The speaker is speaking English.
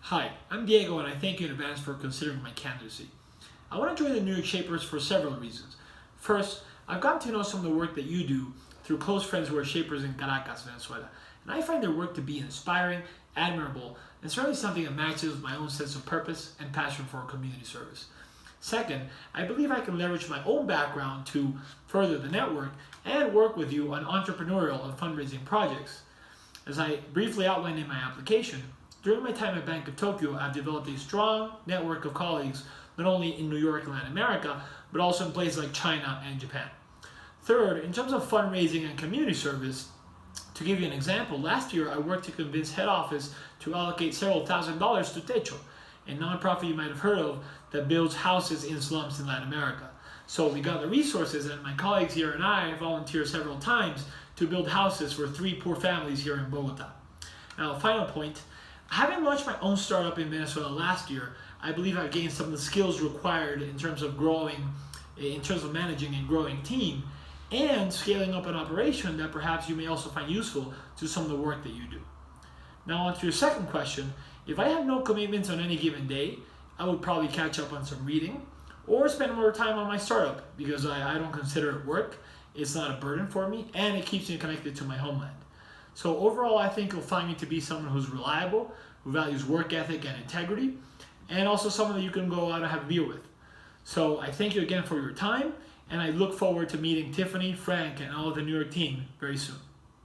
Hi, I'm Diego and I thank you in advance for considering my candidacy. I want to join the New York Shapers for several reasons. First, I've gotten to know some of the work that you do through close friends who are shapers in Caracas, Venezuela, and I find their work to be inspiring, admirable, and certainly something that matches with my own sense of purpose and passion for community service. Second, I believe I can leverage my own background to further the network and work with you on entrepreneurial and fundraising projects. As I briefly outlined in my application, during my time at Bank of Tokyo, I've developed a strong network of colleagues not only in New York and Latin America, but also in places like China and Japan. Third, in terms of fundraising and community service, to give you an example, last year I worked to convince head office to allocate several $1,000s to Techo, a nonprofit you might have heard of that builds houses in slums in Latin America. So we got the resources, and my colleagues here and I volunteered several times to build houses for 3 poor families here in Bogota. Now, final point, having launched my own startup in Venezuela last year, I believe I've gained some of the skills required in terms of managing and growing team, and scaling up an operation that perhaps you may also find useful to some of the work that you do. Now on to your second question, if I had no commitments on any given day, I would probably catch up on some reading or spend more time on my startup because I don't consider it work, it's not a burden for me, and it keeps me connected to my homeland. So overall, I think you'll find me to be someone who's reliable, who values work ethic and integrity, and also someone that you can go out and have a beer with. So I thank you again for your time, and I look forward to meeting Tiffany, Frank, and all of the New York team very soon.